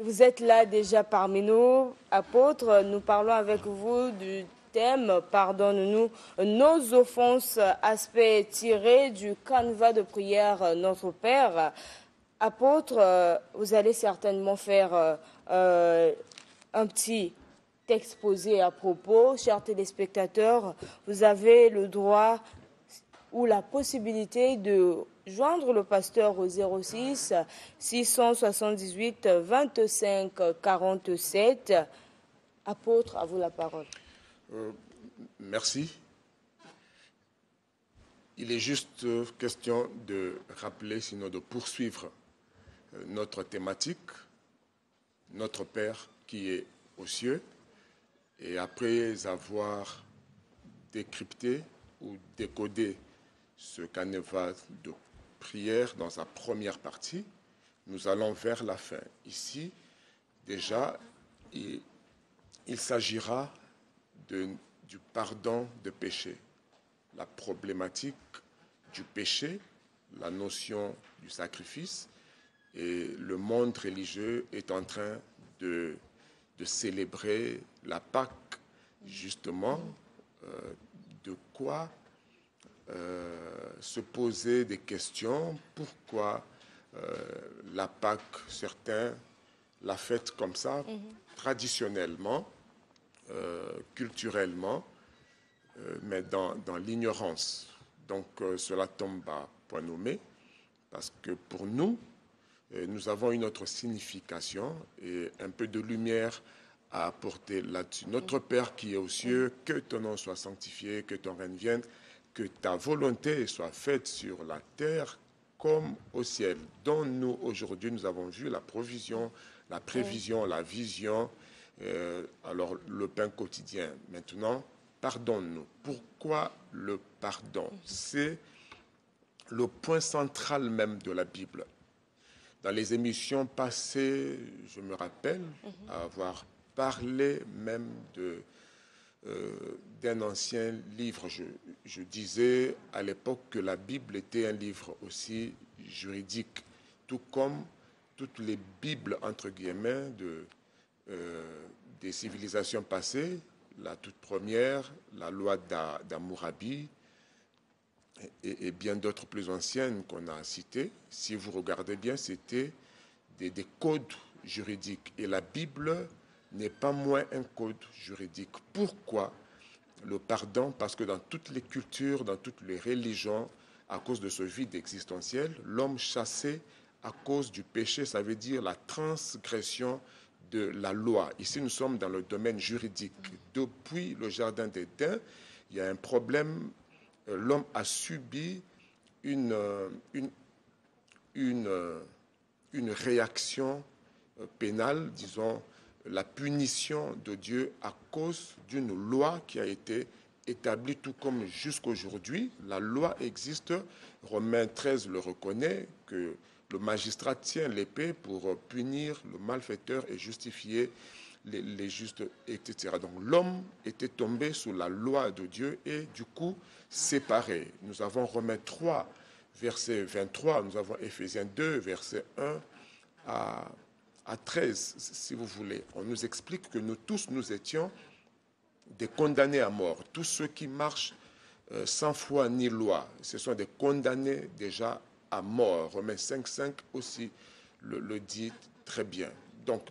Vous êtes là déjà parmi nous, apôtres. Nous parlons avec vous du thème Pardonne-nous nos offenses, aspect tiré du canevas de prière Notre Père. Apôtre, vous allez certainement faire un petit exposé à propos. Chers téléspectateurs, vous avez le droit ou la possibilité de joindre le pasteur au 06 678 25 47. Apôtre, à vous la parole. Merci. Il est juste question de rappeler, sinon de poursuivre notre thématique, notre Père qui est aux cieux. Et après avoir décrypté ou décodé ce canevas de prière dans sa première partie, nous allons vers la fin. Ici, déjà, il s'agira du pardon de péché. La problématique du péché, la notion du sacrifice, et le monde religieux est en train de célébrer la Pâque, justement, de quoi se poser des questions. Pourquoi la Pâque, certains la fêtent comme ça, traditionnellement, culturellement, mais dans l'ignorance. Donc cela tombe à point nommé, parce que pour nous, nous avons une autre signification et un peu de lumière à apporter là-dessus. Notre Père qui est aux cieux, que ton nom soit sanctifié, que ton règne vienne, que ta volonté soit faite sur la terre comme au ciel. Dont nous, aujourd'hui, nous avons vu la provision, la prévision, la vision, alors le pain quotidien. Maintenant, pardonne-nous. Pourquoi le pardon? C'est le point central même de la Bible. Dans les émissions passées, je me rappelle avoir parlé même d'un ancien livre. Je disais à l'époque que la Bible était un livre aussi juridique, tout comme toutes les Bibles, entre guillemets, des civilisations passées, la toute première, la loi d'Hammurabi, et bien d'autres plus anciennes qu'on a citées. Si vous regardez bien, c'était des codes juridiques. Et la Bible n'est pas moins un code juridique. Pourquoi le pardon? Parce que dans toutes les cultures, dans toutes les religions, à cause de ce vide existentiel, l'homme chassé à cause du péché, ça veut dire la transgression de la loi. Ici, nous sommes dans le domaine juridique. Depuis le jardin d'Éden, il y a un problème. L'homme a subi une réaction pénale, disons, la punition de Dieu à cause d'une loi qui a été établie, tout comme jusqu'aujourd'hui. La loi existe, Romains 13 le reconnaît, que le magistrat tient l'épée pour punir le malfaiteur et justifier les justes, etc. Donc l'homme était tombé sous la loi de Dieu et du coup séparé. Nous avons Romains 3, verset 23, nous avons Éphésiens 2, verset 1 à 13, si vous voulez. On nous explique que nous tous, nous étions des condamnés à mort. Tous ceux qui marchent sans foi ni loi, ce sont des condamnés déjà à mort. Romains 5, 5 aussi le dit très bien. Donc,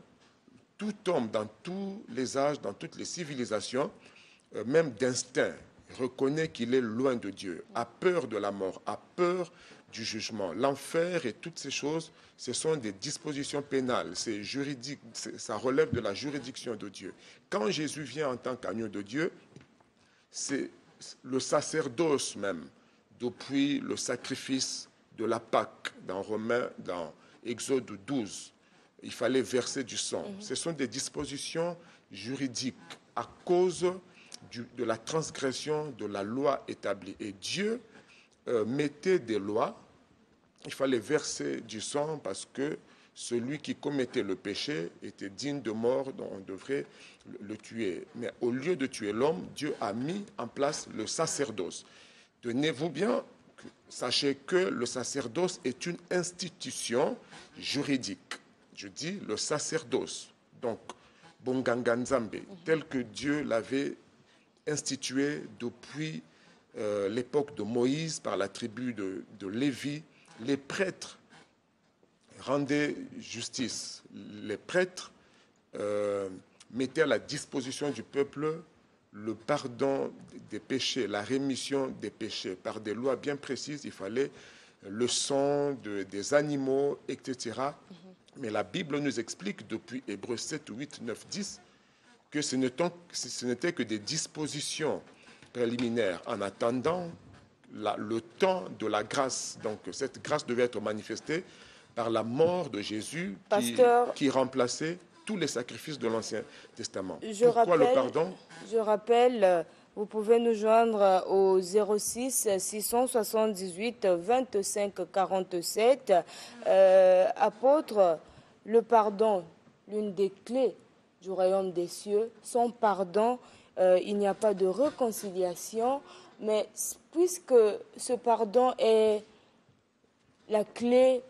tout homme, dans tous les âges, dans toutes les civilisations, même d'instinct, reconnaît qu'il est loin de Dieu, a peur de la mort, a peur du jugement. L'enfer et toutes ces choses, ce sont des dispositions pénales, c'est juridique, ça relève de la juridiction de Dieu. Quand Jésus vient en tant qu'agneau de Dieu, c'est le sacerdoce même, depuis le sacrifice de la Pâque, dans Romains, dans Exode 12, il fallait verser du sang. Ce sont des dispositions juridiques à cause de la transgression de la loi établie. Et Dieu mettait des lois, il fallait verser du sang parce que celui qui commettait le péché était digne de mort, donc on devrait le tuer. Mais au lieu de tuer l'homme, Dieu a mis en place le sacerdoce. Tenez-vous bien, sachez que le sacerdoce est une institution juridique. je dis le sacerdoce. Donc, Bonganga Nzambe, tel que Dieu l'avait institué depuis l'époque de Moïse par la tribu de Lévi, les prêtres rendaient justice. Les prêtres mettaient à la disposition du peuple le pardon des péchés, la rémission des péchés. Par des lois bien précises, il fallait le sang des animaux, etc. Mais la Bible nous explique depuis Hébreux 7, 8, 9, 10 que ce n'était que des dispositions préliminaires en attendant le temps de la grâce. Donc cette grâce devait être manifestée par la mort de Jésus qui remplaçait tous les sacrifices de l'Ancien Testament. Pourquoi le pardon? Je rappelle, vous pouvez nous joindre au 06 678 25 47. Apôtre, le pardon, l'une des clés du royaume des cieux. Sans pardon, il n'y a pas de réconciliation. Mais puisque ce pardon est la clé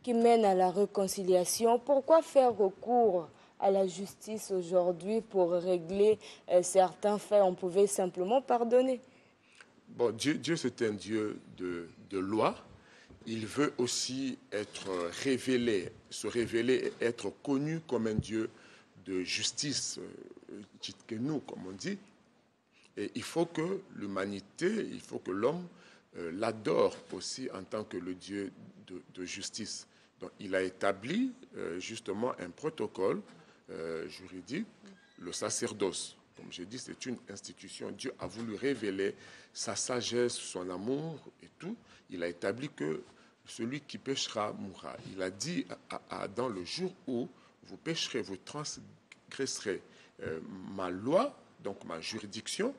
qui mène à la réconciliation, pourquoi faire recours à la justice aujourd'hui pour régler certains faits? On pouvait simplement pardonner. Bon, Dieu c'est un Dieu de loi. Il veut aussi être révélé, se révéler et être connu comme un Dieu de justice, nous, comme on dit. Et il faut que l'humanité, il faut que l'homme l'adore aussi en tant que le Dieu de justice. Donc, il a établi justement un protocole juridique, le sacerdoce. Comme je dis, c'est une institution. Dieu a voulu révéler sa sagesse, son amour et tout. Il a établi que celui qui péchera mourra. Il a dit à Adam, le jour où vous pécherez, vous transgresserez ma loi, donc ma juridiction,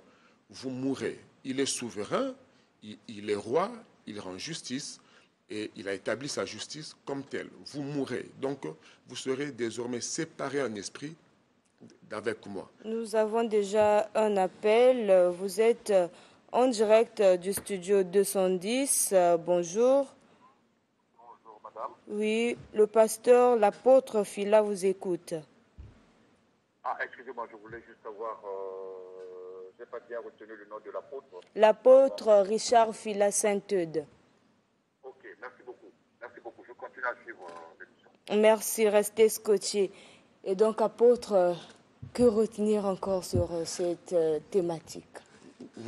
vous mourrez. Il est souverain, il est roi, il rend justice et il a établi sa justice comme telle. Vous mourrez. Donc, vous serez désormais séparés en esprit d'avec moi. Nous avons déjà un appel. Vous êtes en direct du studio 210. Bonjour. Bonjour, madame. Oui, le pasteur, l'apôtre Phila vous écoute. Ah, excusez-moi, je voulais juste savoir, je n'ai pas bien retenu le nom de l'apôtre. L'apôtre Richard Phila Saint-Eude. Ok, merci beaucoup. Merci beaucoup. Je continue à suivre l'émission. Merci, restez scotché. Et donc, apôtre, que retenir encore sur cette thématique?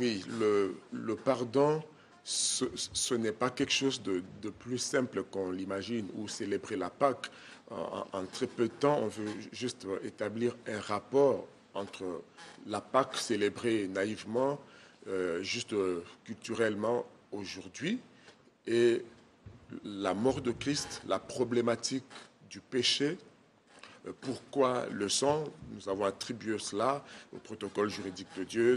Oui, le pardon, ce n'est pas quelque chose de plus simple qu'on l'imagine, ou célébrer la Pâque. En très peu de temps, on veut juste établir un rapport entre la Pâque célébrée naïvement, juste culturellement aujourd'hui, et la mort de Christ, la problématique du péché. Pourquoi le sang? Nous avons attribué cela au protocole juridique de Dieu.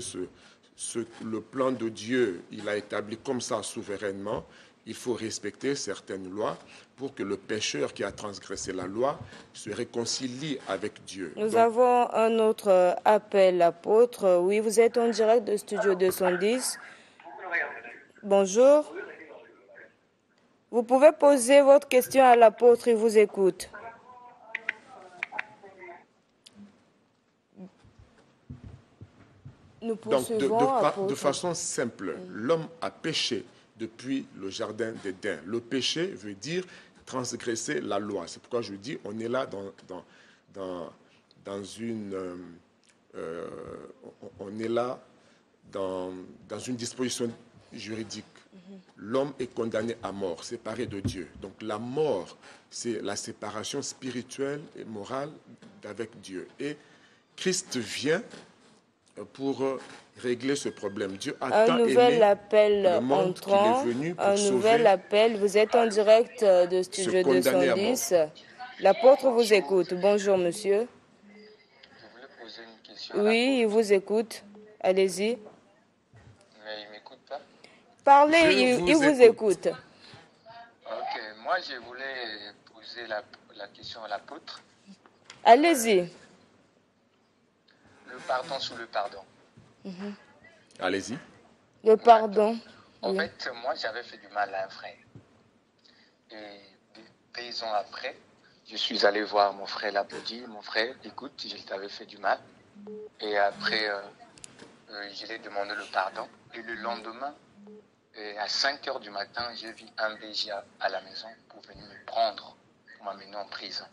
Le plan de Dieu, il a établi comme ça souverainement. Il faut respecter certaines lois pour que le pécheur qui a transgressé la loi se réconcilie avec Dieu. Nous avons un autre appel, apôtre. Oui, vous êtes en direct de Studio 210. Bonjour. Vous pouvez poser votre question à l'apôtre, il vous écoute. Nous poursuivons, de façon simple, l'homme a péché depuis le jardin d'Éden. Le péché veut dire transgresser la loi. C'est pourquoi je dis, on est là dans une disposition juridique. L'homme est condamné à mort, séparé de Dieu. Donc la mort, c'est la séparation spirituelle et morale avec Dieu. Et Christ vient pour régler ce problème. Dieu a tant aimé le monde qu'il est venu pour sauver. Un nouvel appel. Vous êtes en direct de Studio 210. L'apôtre vous écoute. Bonjour, monsieur. Je voulais poser une question. Oui, il vous écoute. Allez-y. Mais il ne m'écoute pas. Parlez, il vous écoute. Ok, moi je voulais poser la question à l'apôtre. Allez-y. Le pardon sous le pardon. Allez-y. Le pardon. En fait, moi j'avais fait du mal à un frère. Et 2 ans après, je suis allé voir mon frère Labodi. Mon frère, écoute, je t'avais fait du mal. Et après, je lui ai demandé le pardon. Et le lendemain, à 5 heures du matin, j'ai vu un BGA à la maison pour venir me prendre, pour m'amener en prison.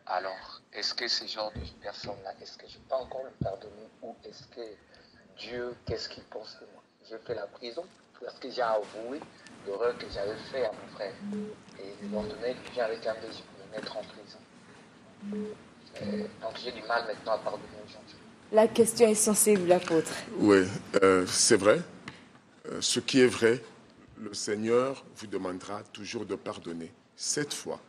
Alors, est-ce que ce genre de personne-là, est-ce que je peux encore le pardonner ou est-ce que Dieu, qu'est-ce qu'il pense de moi? J'ai fait la prison parce que j'ai avoué l'erreur que j'avais fait à mon frère. Et le lendemain, il vient avec un BGA pour me mettre en prison. Donc j'ai du mal maintenant à pardonner aux gens. La question est sensible, l'apôtre. Oui, c'est vrai. Ce qui est vrai, le Seigneur vous demandera toujours de pardonner. 7 fois,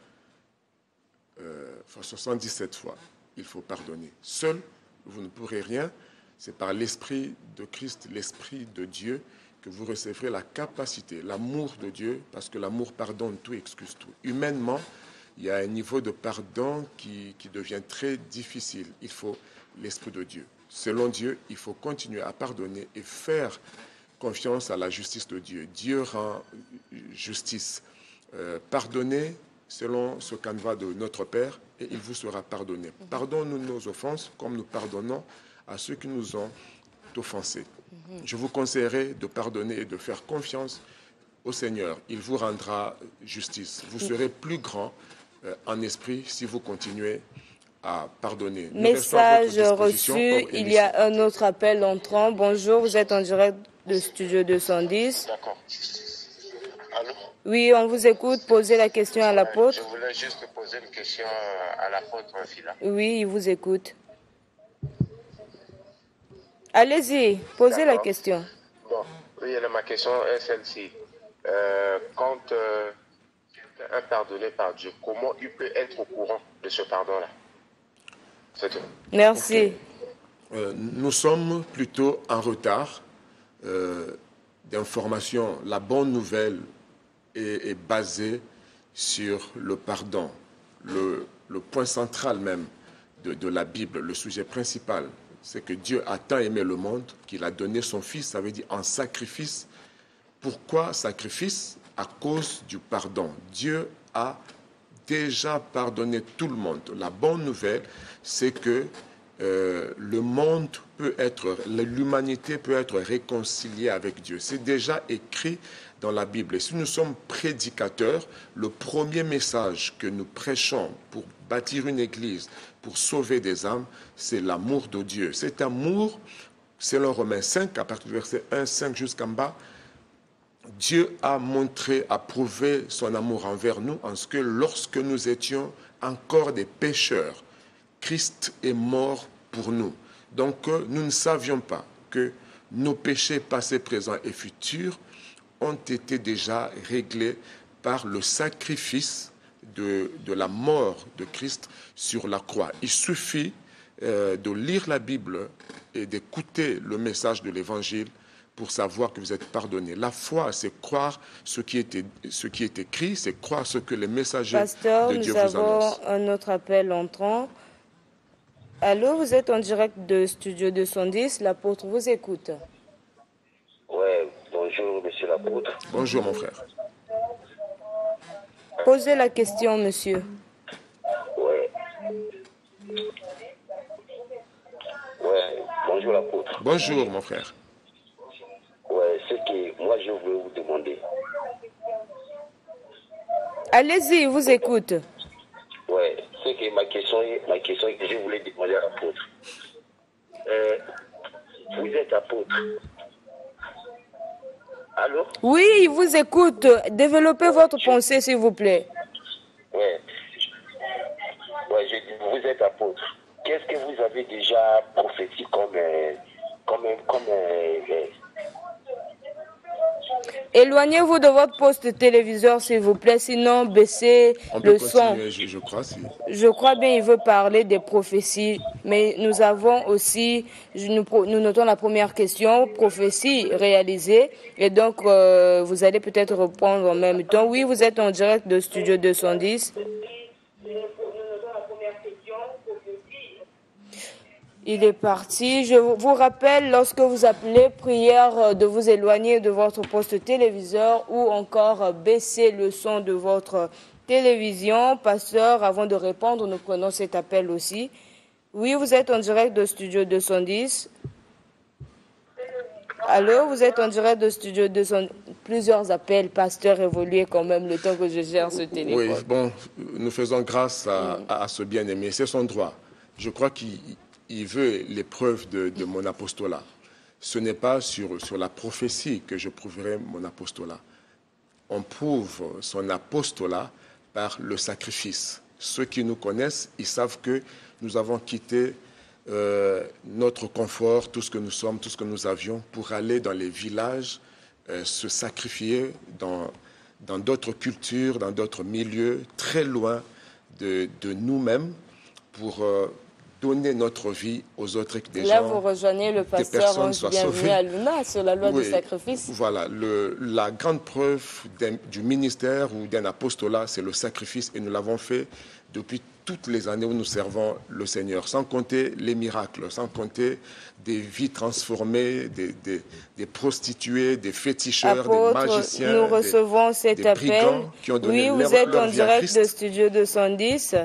77 fois, il faut pardonner. Seul, vous ne pourrez rien. C'est par l'Esprit de Christ, l'Esprit de Dieu, que vous recevrez la capacité, l'amour de Dieu, parce que l'amour pardonne tout, excuse tout. Humainement, il y a un niveau de pardon qui devient très difficile. Il faut l'Esprit de Dieu. Selon Dieu, il faut continuer à pardonner et faire confiance à la justice de Dieu. Dieu rend justice. Pardonnez selon ce canevas de notre Père et il vous sera pardonné. Pardonnez-nous nos offenses comme nous pardonnons à ceux qui nous ont offensés. Je vous conseillerais de pardonner et de faire confiance au Seigneur. Il vous rendra justice. Vous serez plus grand en esprit si vous continuez à pardonner. Message reçu, il y a un autre appel entrant. Bonjour, vous êtes en direct de Studio 210. D'accord. Allô? Oui, on vous écoute. Posez la question à l'apôtre. Je voulais juste poser une question à l'apôtre Phila. Oui, il vous écoute. Allez-y, posez la question. Bon, oui, ma question est celle-ci. Quand quelqu'un est pardonné par Dieu, comment il peut être au courant de ce pardon-là? C'est tout. Merci. Nous sommes plutôt en retard d'information. La bonne nouvelle est basée sur le pardon. Le point central même de la Bible, le sujet principal, c'est que Dieu a tant aimé le monde qu'il a donné son Fils, ça veut dire en sacrifice. Pourquoi sacrifice? À cause du pardon. Dieu a déjà pardonné tout le monde. La bonne nouvelle, c'est que le monde peut être, l'humanité peut être réconciliée avec Dieu. C'est déjà écrit dans la Bible. Et si nous sommes prédicateurs, le premier message que nous prêchons pour bâtir une église, pour sauver des âmes, c'est l'amour de Dieu. Cet amour, selon Romains 5, à partir du verset 1, 5 jusqu'en bas, Dieu a montré, a prouvé son amour envers nous en ce que lorsque nous étions encore des pécheurs, Christ est mort pour nous. Donc nous ne savions pas que nos péchés passés, présents et futurs ont été déjà réglés par le sacrifice de la mort de Christ sur la croix. Il suffit de lire la Bible et d'écouter le message de l'Évangile pour savoir que vous êtes pardonné. La foi, c'est croire ce qui est écrit, c'est croire ce que les messagers de Dieu vous annoncent. Pasteur, nous avons un autre appel entrant. Allô, vous êtes en direct de Studio 210, l'apôtre vous écoute. Ouais, bonjour, monsieur l'apôtre. Bonjour, mon frère. Posez la question, monsieur. Ouais. Ouais, bonjour l'apôtre. Bonjour, mon frère. Ouais, ce que moi je voulais vous demander. Allez-y, il vous écoute. Ouais, c'est que ma question est que je voulais demander à l'apôtre. Vous êtes apôtre. Allô? Oui, il vous écoute. Développez votre pensée, s'il vous plaît. Ouais. Ouais, je dis, vous êtes apôtre. Qu'est-ce que vous avez déjà prophétisé comme Éloignez-vous de votre poste téléviseur, s'il vous plaît, sinon baissez le son. Je crois, si. Je crois bien il veut parler des prophéties, mais nous avons aussi, nous notons la première question, prophétie réalisée, et donc vous allez peut-être répondre en même temps. Oui, vous êtes en direct de Studio 210. Il est parti. Je vous rappelle, lorsque vous appelez, prière de vous éloigner de votre poste téléviseur ou encore baisser le son de votre télévision. Pasteur, avant de répondre, nous prenons cet appel aussi. Oui, vous êtes en direct de Studio 210. Allô, vous êtes en direct de Studio 210. Plusieurs appels, pasteur, évoluez quand même le temps que je gère ce téléphone. Oui, bon, nous faisons grâce à ce bien-aimé. C'est son droit. Je crois qu'il veut l'épreuve de mon apostolat. Ce n'est pas sur la prophétie que je prouverai mon apostolat. On prouve son apostolat par le sacrifice. Ceux qui nous connaissent, ils savent que nous avons quitté notre confort, tout ce que nous sommes, tout ce que nous avions, pour aller dans les villages, se sacrifier dans d'autres cultures, dans d'autres milieux, très loin de nous-mêmes, pour donner notre vie aux autres et que des Là, gens, vous rejoignez le pasteur Ange Bienvenu à Luna sur la loi du sacrifice. Voilà, la grande preuve du ministère ou d'un apostolat, c'est le sacrifice, et nous l'avons fait depuis toutes les années où nous servons le Seigneur, sans compter les miracles, sans compter des vies transformées, des prostituées, des féticheurs, Apôtre, des magiciens, nous recevons cet des appel. brigands qui ont donné Oui, vous êtes leur en vie à direct de Christ. Studio 210.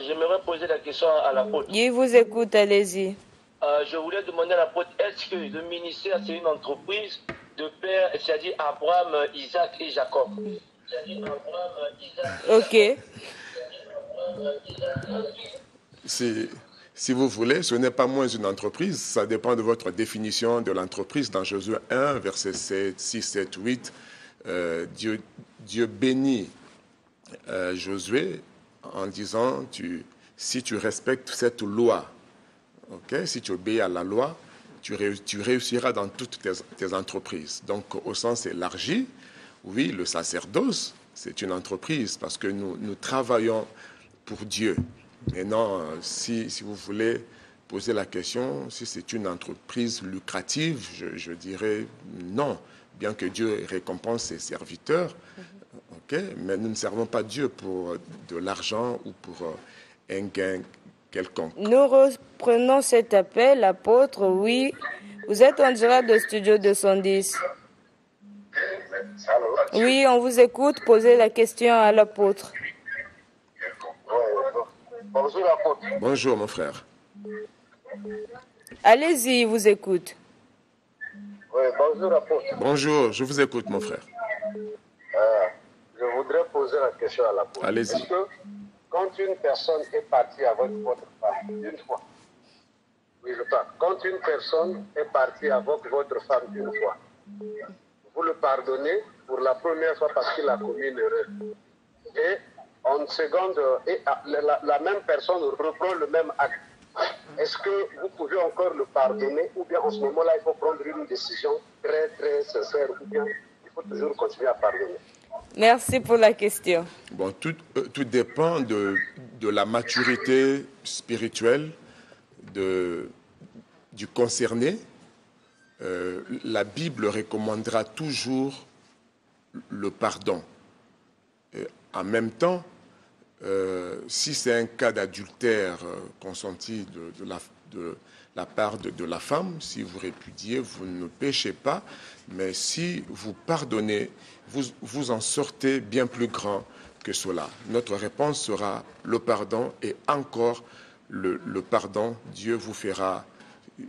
J'aimerais poser la question à l'apôtre. Il vous écoute, allez-y. Je voulais demander à l'apôtre, est-ce que le ministère, c'est une entreprise de père, c'est-à-dire Abraham, Isaac et Jacob? Ok. Si vous voulez, ce n'est pas moins une entreprise, ça dépend de votre définition de l'entreprise. Dans Josué 1, versets 6, 7, 8, Dieu bénit Josué en disant, si tu respectes cette loi, okay, si tu obéis à la loi, tu réussiras dans toutes tes entreprises. Donc, au sens élargi, oui, le sacerdoce, c'est une entreprise parce que nous travaillons pour Dieu. Maintenant, si vous voulez poser la question, si c'est une entreprise lucrative, je dirais non, bien que Dieu récompense ses serviteurs. Okay, mais nous ne servons pas Dieu pour de l'argent ou pour un gain quelconque. Nous reprenons cet appel, apôtre, oui. Vous êtes en direct de Studio 210. Oui, on vous écoute. Posez la question à l'apôtre. Bonjour, apôtre. Bonjour, mon frère. Allez-y, il vous écoute. Oui, bonjour, apôtre. Bonjour, je vous écoute, mon frère. Je voudrais poser la question à l'apôtre. Allez-y. Est-ce que quand une personne est partie avec votre femme d'une fois, oui, je parle, quand une personne est partie avec votre femme d'une fois, vous le pardonnez pour la première fois parce qu'il a commis une erreur. Et en seconde, la même personne reprend le même acte. Est-ce que vous pouvez encore le pardonner ou bien en ce moment-là, il faut prendre une décision très, très sincère ou bien il faut toujours continuer à pardonner? Merci pour la question. Bon, tout dépend de la maturité spirituelle du concerné. La Bible recommandera toujours le pardon. En même temps, si c'est un cas d'adultère consenti de la part de la femme, si vous répudiez, vous ne péchez pas, mais si vous pardonnez, vous en sortez bien plus grand que cela. Notre réponse sera le pardon et encore le pardon. Dieu vous fera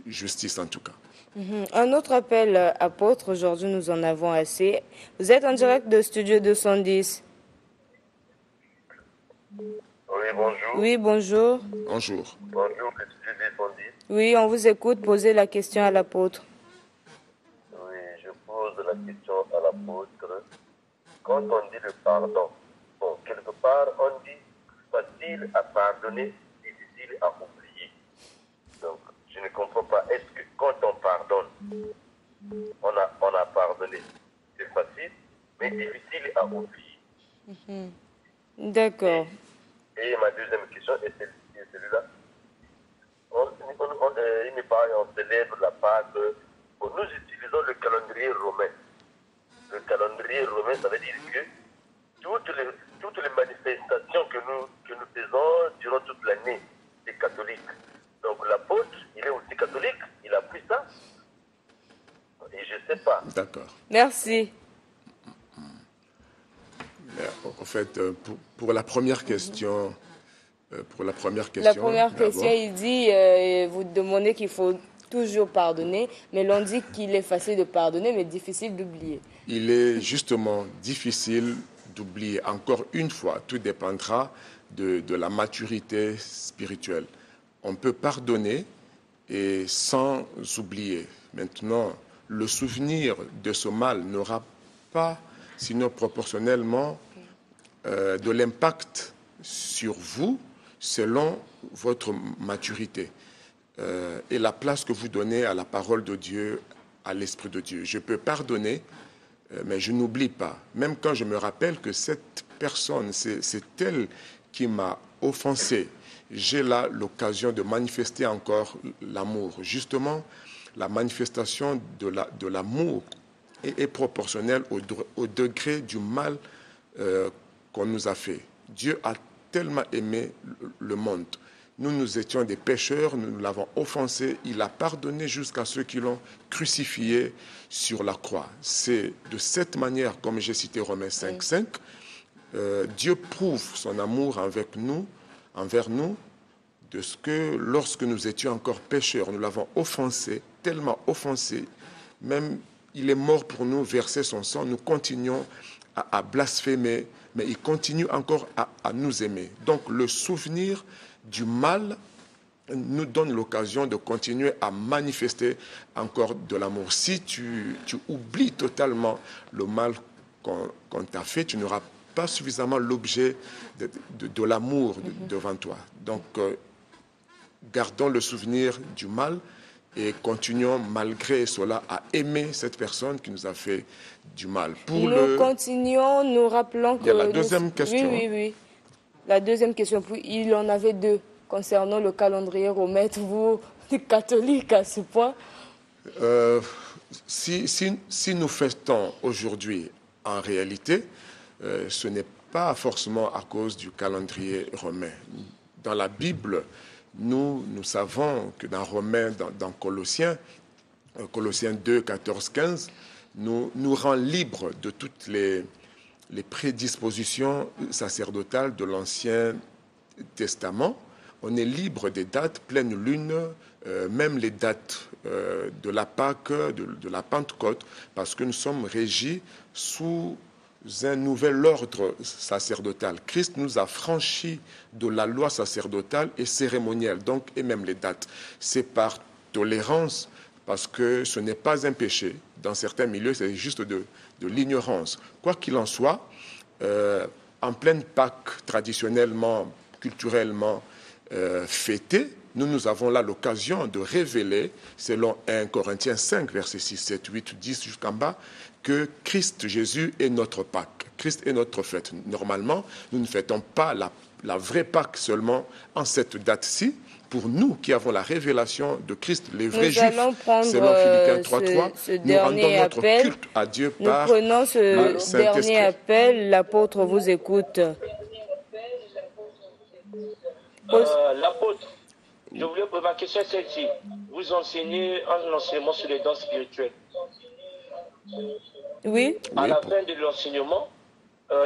justice en tout cas. Un autre appel, apôtre, aujourd'hui nous en avons assez. Vous êtes en direct de Studio 210. Oui, bonjour. Oui, bonjour. Bonjour. Bonjour, le studio 210. Oui, on vous écoute. Posez la question à l'apôtre. Oui, je pose la question à l'apôtre. Quand on dit le pardon, bon, quelque part, on dit facile à pardonner, difficile à oublier. Donc, je ne comprends pas. Est-ce que quand on pardonne, on a pardonné, c'est facile, mais difficile à oublier. D'accord. Et ma deuxième question est celui-là. Il me parle, on célèbre la Pâque. Nous utilisons le calendrier romain. Le calendrier romain, ça veut dire que toutes les manifestations que nous faisons durant toute l'année, c'est catholique. Donc l'apôtre, il est aussi catholique, il a pris ça. Et je ne sais pas. D'accord. Merci. Au fait, pour la première question, La première question, il dit, vous demandez qu'il faut toujours pardonner, mais l'on dit qu'il est facile de pardonner, mais difficile d'oublier. il est justement difficile d'oublier. Encore une fois, tout dépendra de la maturité spirituelle. On peut pardonner et sans oublier. Maintenant, le souvenir de ce mal n'aura pas, sinon proportionnellement, de l'impact sur vous selon votre maturité et la place que vous donnez à la parole de Dieu, à l'Esprit de Dieu. Je peux pardonner, mais je n'oublie pas. Même quand je me rappelle que cette personne, c'est elle qui m'a offensé, j'ai là l'occasion de manifester encore l'amour. Justement, la manifestation de l'amour est proportionnelle au degré du mal qu'on nous a fait. Dieu a tellement aimé le monde. Nous étions des pécheurs, nous l'avons offensé, il a pardonné jusqu'à ceux qui l'ont crucifié sur la croix. C'est de cette manière, comme j'ai cité Romains 5:5, Dieu prouve son amour envers nous, de ce que lorsque nous étions encore pécheurs, nous l'avons offensé, tellement offensé, même il est mort pour nous, verser son sang, nous continuons à blasphémer, mais il continue encore à nous aimer. Donc le souvenir du mal nous donne l'occasion de continuer à manifester encore de l'amour. Si tu oublies totalement le mal qu'on t'a fait, tu n'auras pas suffisamment l'objet de l'amour devant toi. Donc, gardons le souvenir du mal et continuons malgré cela à aimer cette personne qui nous a fait du mal. Continuons, nous rappelons que... Il y a la deuxième question. Oui. La deuxième question, il y en avait deux concernant le calendrier romain. Vous, catholique à ce point? Si nous fêtons aujourd'hui, en réalité, ce n'est pas forcément à cause du calendrier romain. Dans la Bible, nous savons que dans Romains, dans Colossiens 2, 14, 15, nous rend libres de toutes les prédispositions sacerdotales de l'Ancien Testament. On est libre des dates, pleine lune, même les dates de la Pâque, de la Pentecôte, parce que nous sommes régis sous un nouvel ordre sacerdotal. Christ nous a franchis de la loi sacerdotale et cérémonielle, donc, et même les dates. C'est par tolérance, parce que ce n'est pas un péché. Dans certains milieux, c'est juste de l'ignorance. Quoi qu'il en soit, en pleine Pâque traditionnellement, culturellement fêtée, nous avons là l'occasion de révéler, selon 1 Corinthiens 5, versets 6, 7, 8, 10 jusqu'en bas, que Christ Jésus est notre Pâque. Christ est notre fête. Normalement, nous ne fêtons pas la vraie Pâque seulement en cette date-ci. Pour nous qui avons la révélation de Christ, les vrais Juifs, selon Philippiens 3.3, nous rendons notre culte à Dieu par le Saint-Esprit. Nous prenons ce dernier appel. L'apôtre vous écoute. L'apôtre, ma question est celle-ci. Vous enseignez un enseignement sur les dons spirituels. Oui. À la fin de l'enseignement,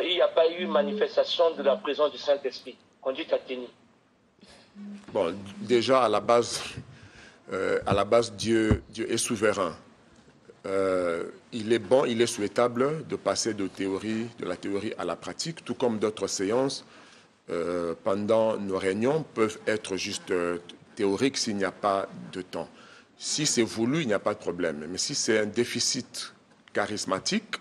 il n'y a pas eu manifestation de la présence du Saint-Esprit. Conduite à tenir. Bon, déjà, à la base, Dieu est souverain. Il est bon, il est souhaitable de passer de la théorie à la pratique, tout comme d'autres séances pendant nos réunions peuvent être juste théoriques s'il n'y a pas de temps. Si c'est voulu, il n'y a pas de problème. Mais si c'est un déficit charismatique,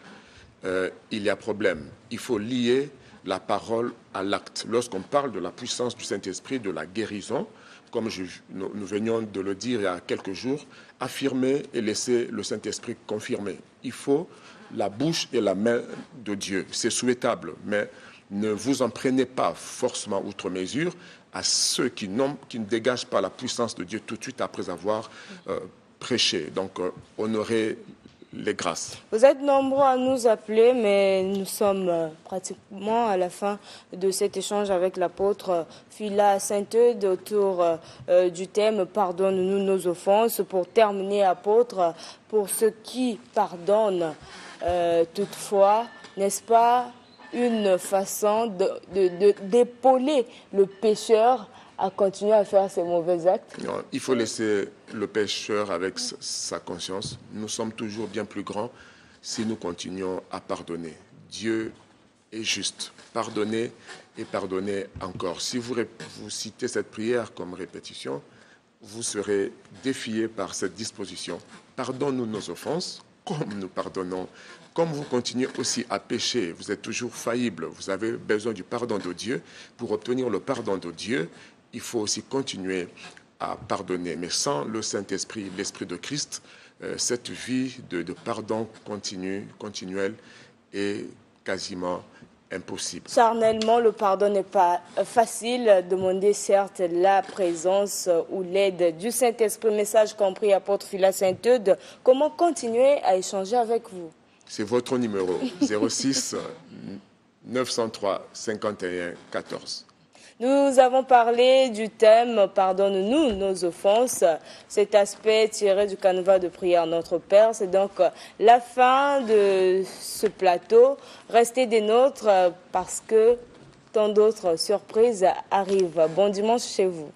il y a problème. Il faut lier la parole à l'acte. Lorsqu'on parle de la puissance du Saint-Esprit, de la guérison, comme nous venions de le dire il y a quelques jours, affirmer et laisser le Saint-Esprit confirmer. Il faut la bouche et la main de Dieu. C'est souhaitable, mais ne vous en prenez pas forcément outre mesure à ceux qui ne dégagent pas la puissance de Dieu tout de suite après avoir prêché. Donc, honorer les grâces. Vous êtes nombreux à nous appeler, mais nous sommes pratiquement à la fin de cet échange avec l'apôtre Phila Saint-Eudes autour du thème « Pardonne-nous nos offenses ». Pour terminer, apôtre, pour ceux qui pardonnent toutefois, n'est-ce pas, une façon d'épauler le pécheur à continuer à faire ses mauvais actes? Non, il faut laisser le pécheur avec sa conscience. Nous sommes toujours bien plus grands si nous continuons à pardonner. Dieu est juste. Pardonnez et pardonnez encore. Si vous citez cette prière comme répétition, vous serez défié par cette disposition. Pardonne-nous nos offenses, comme nous pardonnons. Comme vous continuez aussi à pécher, vous êtes toujours faillible, vous avez besoin du pardon de Dieu. Pour obtenir le pardon de Dieu, il faut aussi continuer à pardonner. Mais sans le Saint-Esprit, l'Esprit de Christ, cette vie de pardon continuel est quasiment impossible. Charnellement, le pardon n'est pas facile. Demandez certes la présence ou l'aide du Saint-Esprit. Message compris, apôtre Philas Saint-Eudes. Comment continuer à échanger avec vous? C'est votre numéro 06 903 51 14. Nous avons parlé du thème « Pardonne-nous nos offenses ». Cet aspect tiré du canevas de prière Notre Père, c'est donc la fin de ce plateau. Restez des nôtres parce que tant d'autres surprises arrivent. Bon dimanche chez vous.